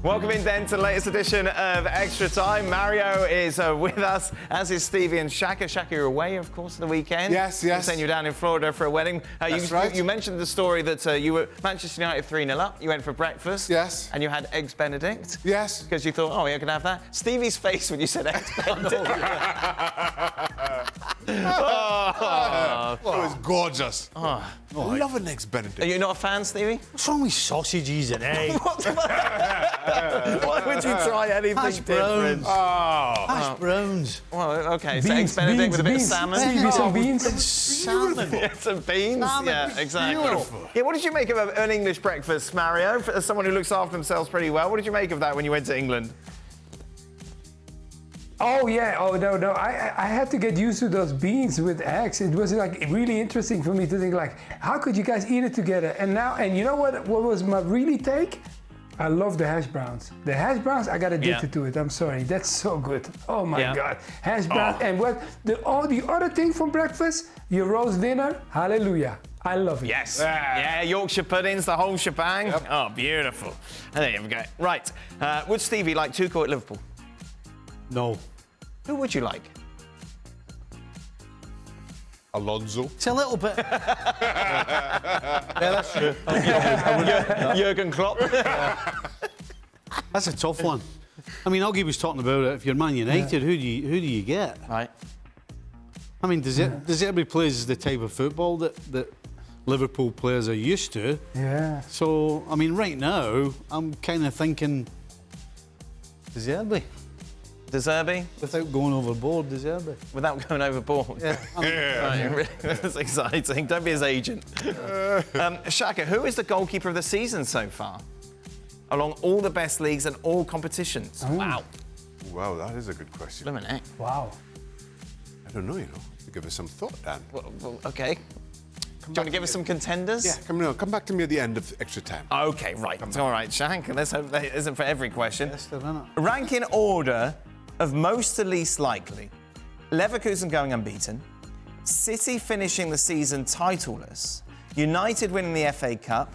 Welcome in, then, to the latest edition of Extra Time. Mario is with us, as is Stevie and Shaka. Shaka, you're away, of course, the weekend. Yes. You're saying you're down in Florida for a wedding. That's right. You mentioned the story that you were Manchester United 3-0 up. You went for breakfast. Yes. And you had Eggs Benedict. Yes. Because you thought, oh, yeah, I could have that. Stevie's face when you said Eggs Benedict. It was gorgeous. I love an Eggs Benedict. Are you not a fan, Stevie? What's wrong with sausages and eggs? Why would you try anything Hash different? browns. Hash browns. Well, OK, so Eggs Benedict with a bit of salmon. Stevie, some beans. Salmon. Yeah, some beans. Salmon. Yeah, exactly. Beautiful. Yeah, what did you make of an English breakfast, Mario? As someone who looks after themselves pretty well, what did you make of that when you went to England? Oh yeah. Oh no. I had to get used to those beans with eggs. It was like really interesting for me to think like, how could you guys eat it together? And you know what was my really take? I love the hash browns. The hash browns, I got addicted to it. I'm sorry, that's so good. Oh my God, hash browns. And what the other thing from breakfast? Your roast dinner. Hallelujah. I love it. Yes. Yeah, Yorkshire puddings, the whole shebang. Yep. Oh, beautiful. And there you go. Right. Would Stevie like Tuchel at Liverpool? No. Who would you like? Alonso. It's a little bit. Yeah, that's true. Jurgen Klopp. That's a tough one. I mean, Augie was talking about it. If you're Man United, who do you get? Right. I mean, does everybody plays the type of football that Liverpool players are used to? Yeah. So, I mean, right now, I'm kind of thinking, De Zerbi. De Zerbi? Without going overboard, De Zerbi. Without going overboard. Yeah. Right, that's exciting. Don't be his agent. Shaka, who is the goalkeeper of the season so far? Along all the best leagues and all competitions. Oh. Wow. Wow, that is a good question. Lunin. Wow. I don't know, Give us some thought, Dan. Well, OK. Do you want to give us some contenders? Yeah, come back to me at the end of Extra Time. OK, right. All right, Shaka, let's hope that isn't for every question. Yes, they're in it. Rank in order of most to least likely. Leverkusen going unbeaten. City finishing the season titleless. United winning the FA Cup.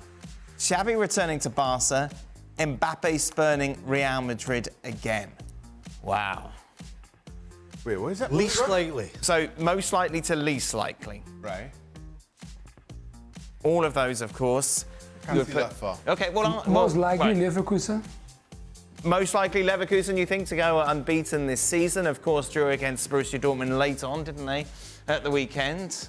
Xavi returning to Barca. Mbappe spurning Real Madrid again. Wow. Wait, what is that? Least likely. So, most likely to least likely. Right. All of those, of course. Can't see that far. OK, well... Most likely right. Leverkusen. Most likely Leverkusen, you think, to go unbeaten this season. Of course, drew against Borussia Dortmund late on, didn't they, at the weekend?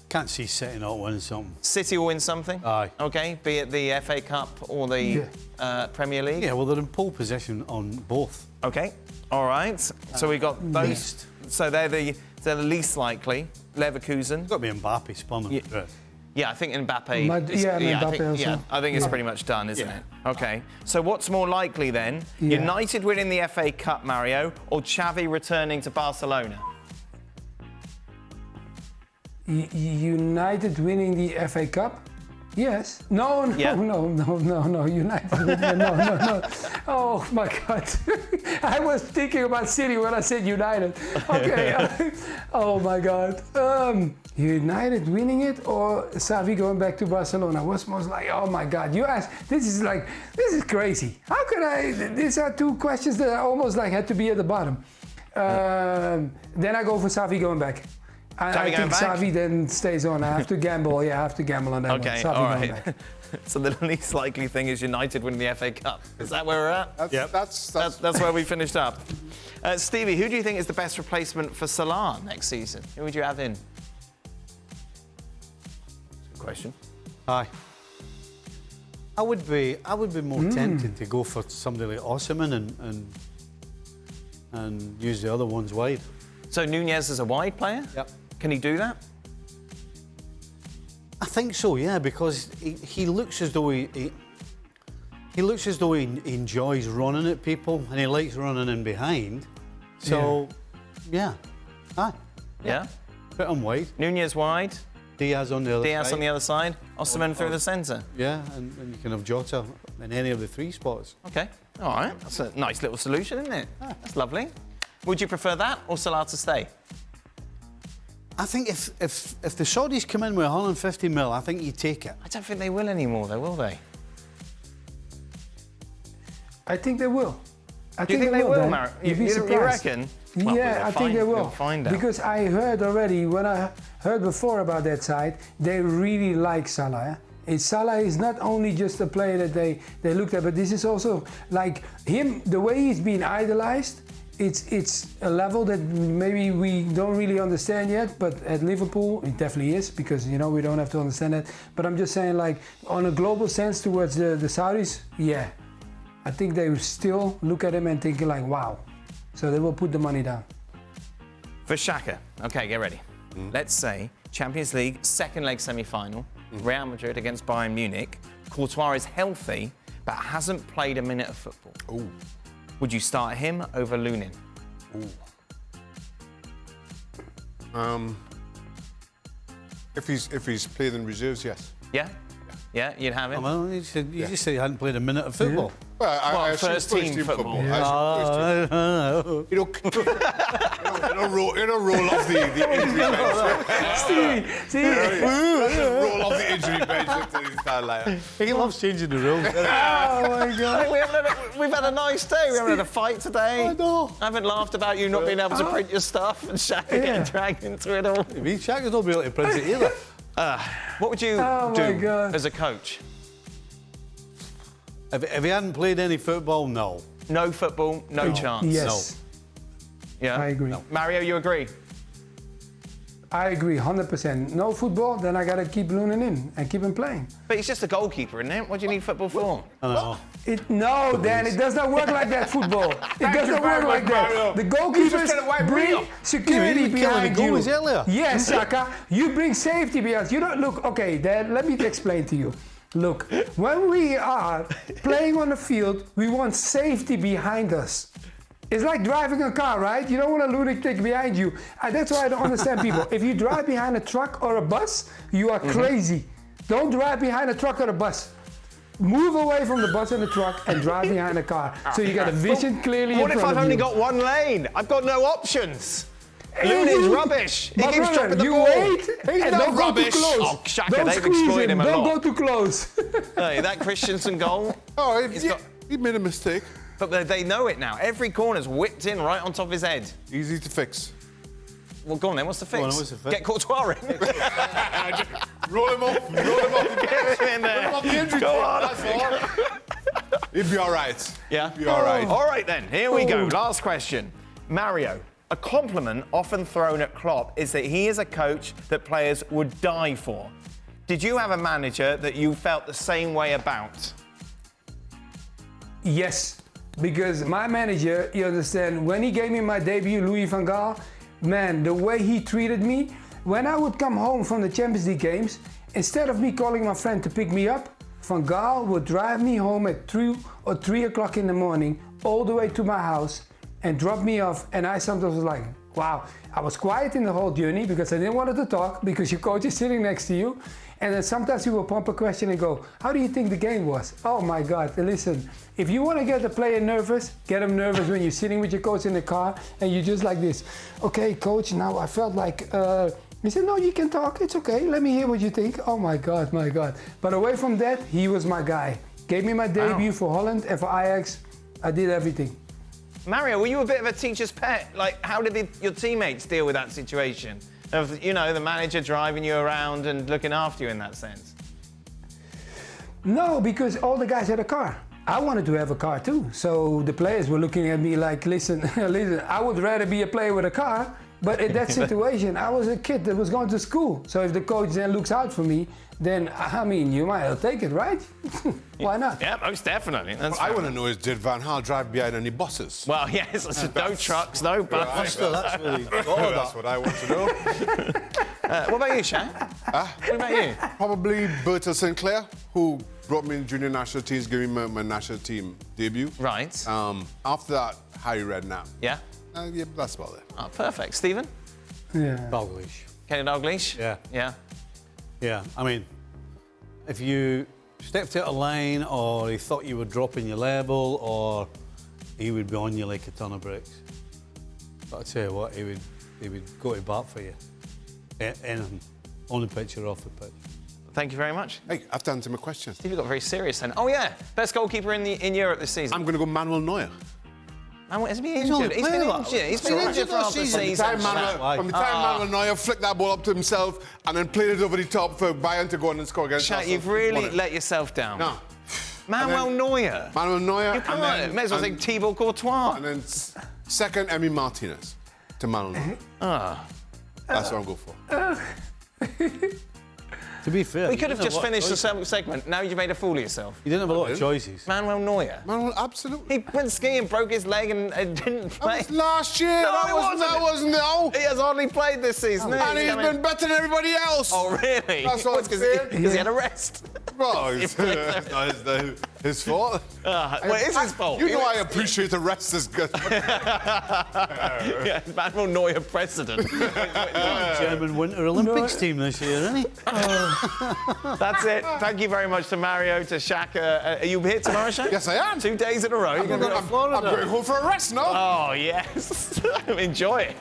Can't see City not winning something. City will win something? Aye. OK, be it the FA Cup or the Premier League? Yeah, well, they're in pole position on both. OK, all right. So we got those. Least. So they're the least likely. Leverkusen. Got to be Mbappe spawning. Yeah. Yeah, I think Mbappe. I think it's pretty much done, isn't it? OK. So what's more likely then? Yeah. United winning the FA Cup, Mario, or Xavi returning to Barcelona? United winning the FA Cup? Yes. No. United winning. No. Oh my God. I was thinking about City when I said United. Okay. Oh my God. United winning it or Xavi going back to Barcelona? What's most like? Oh my God. You asked. This is crazy. How could I? These are two questions that I almost had to be at the bottom. Then I go for Xavi going back. I think Xavi then stays on. I have to gamble. Yeah, I have to gamble on that one. OK, all right. So the least likely thing is United winning the FA Cup. Is that where we're at? That's where we finished up. Stevie, who do you think is the best replacement for Salah next season? Who would you have in? Good question. Aye. I would be more tempted to go for somebody like Osimhen and use the other ones wide. So Nunez is a wide player? Yep. Can he do that? I think so, yeah, because he looks as though he enjoys running at people and he likes running in behind. So, yeah. Aye. Yeah. Put him wide. Nunez wide. Diaz on the other side. Diaz on the other side. Osimhen through the centre. Yeah, and you can have Jota in any of the three spots. OK. All right. That's a nice little solution, isn't it? That's lovely. Would you prefer that or Salah to stay? I think if the Saudis come in with 150 mil, I think you take it. I don't think they will anymore, though, will they? I think they will. Do you think they will, Dan. Mar? You'd be You surprised. reckon? Well, Yeah, I think they will. We'll find out. Because I heard already, when I heard before about that side, they really like Salah. Salah is not only just a player that they looked at, but this is also like him, the way he's been idolized. It's a level that maybe we don't really understand yet, but at Liverpool it definitely is, because we don't have to understand it. But I'm just saying, like, on a global sense towards the Saudis, yeah, I think they still look at him and think like, wow. So they will put the money down. For Shaka, okay, get ready. Let's say Champions League second leg semi-final, Real Madrid against Bayern Munich. Courtois is healthy but hasn't played a minute of football. Ooh. Would you start him over Lunin? If he's played in reserves, yes. Yeah? Yeah, you'd have him? Well, you just said he hadn't played a minute of football. Well, I assume first team football. I assume first team. You don't roll off the injury bench. Roll off the injury bench until you start like. He loves changing the rules. Oh my God! We've had a nice day. We haven't had a fight today. I know. I haven't laughed about you not being able to print your stuff and Shaka getting dragged into it all. Me, Shaka's not be able to print it either. What would you do as a coach? If he hadn't played any football, no. No football, no chance. Yes, Yeah, I agree. No. Mario, you agree? I agree 100%. No football, then I gotta keep Lunin in and keep him playing. But he's just a goalkeeper, isn't it? What do you need football for? I know. No, Dan, it does not work like that, football. It does not work like that. The goalkeepers bring security behind you. Earlier. Yes, Shaka, you bring safety behind you. Don't look, okay, Dan, let me explain to you. Look, when we are playing on the field, we want safety behind us. It's like driving a car, right? You don't want a lunatic behind you. And that's why I don't understand people. If you drive behind a truck or a bus, you are crazy. Don't drive behind a truck or a bus. Move away from the bus and the truck and drive behind a car. So you got a vision clearly in front of you. What if I've only got one lane? I've got no options. Lunin's rubbish. He keeps dropping the ball. Wait and don't go too rubbish. close. Oh, Shaka, Don't they've squeeze exploited him a Don't lot. go too close. Hey, that Christensen goal. Oh, got- he made a mistake. But they know it now. Every corner's whipped in right on top of his head. Easy to fix. Well, go on then. What's the fix? Go on, what's the fix? Get Courtois in. Roll him off. Get him in there. Off the injury Go team, on. that's all. He'd be all right. Yeah? Be all right. All right then, here we go. Last question. Mario, a compliment often thrown at Klopp is that he is a coach that players would die for. Did you have a manager that you felt the same way about? Yes, because my manager, you understand, when he gave me my debut, Louis van Gaal, man, the way he treated me, when I would come home from the Champions League games, instead of me calling my friend to pick me up, Van Gaal would drive me home at 2 or 3 o'clock in the morning, all the way to my house, and drop me off. And I sometimes was like, wow. I was quiet in the whole journey because I didn't want to talk, because your coach is sitting next to you. And then sometimes he will pump a question and go, how do you think the game was? Oh my God, listen, if you want to get the player nervous, get him nervous when you're sitting with your coach in the car and you're just like this. Okay, coach, now I felt like, he said, no, you can talk, it's okay, let me hear what you think. Oh my God, my God. But away from that, he was my guy. Gave me my debut for Holland and for Ajax. I did everything. Mario, were you a bit of a teacher's pet? Like, how did your teammates deal with that situation? Of, you know, the manager driving you around and looking after you in that sense? No, because all the guys had a car. I wanted to have a car too. So the players were looking at me like, listen, listen, I would rather be a player with a car. But in that situation, I was a kid that was going to school. So if the coach then looks out for me, then, I mean, you might as well take it, right? Why not? Yeah, most definitely. That's What I want to know is, did Van Gaal drive behind any buses? Well, yes, no trucks, no buses. That's really That's what I want to know. What about you, Shaq? What about you? Probably Bertel Sinclair, who brought me in junior national teams, gave me my national team debut. Right. After that, Harry Redknapp. Yeah? Yeah, that's about it. Oh, perfect. Stephen? Yeah. Dalglish. Kenny Dalglish? Yeah. Yeah? Yeah, I mean, if you stepped out of line or he thought you were dropping your level, or he would be on you like a ton of bricks. But I tell you what, he would go to bat for you. Anything, on the pitch or off the pitch. Thank you very much. Hey, I have to answer my question. Steve, you got very serious then. Oh, yeah. Best goalkeeper in Europe this season. I'm going to go Manuel Neuer. Has he been injured? He's been injured. He's been injured for half the season. From the time Manuel Neuer flicked that ball up to himself and then played it over the top for Bayern to go on and score against Shaq, Arsenal. you've really let yourself down. No. Manuel Neuer. Manuel Neuer. You can't. May as well say Thibaut Courtois. And then second, Emi Martinez to Manuel Neuer. That's what I'm going for. To be fair, We could have just finished the segment. Now you've made a fool of yourself. You didn't have a lot of choices. Manuel Neuer. Manuel, absolutely. He went skiing, broke his leg, and didn't play. That was last year. No, that wasn't. No. He has hardly played this season. And he's been better than everybody else. Oh, really? That's what I'm saying. Because he had a rest. Well, it's not his fault. Well, it is his fault. You know I appreciate the rest as good. Yeah, Manuel Neuer president. German Winter Olympics team this year, isn't he? That's it. Thank you very much to Mario, to Shaka. Are you here tomorrow, Shaka? Yes, I am. 2 days in a row. I'm going home for a rest, no? Oh, yes. Enjoy it.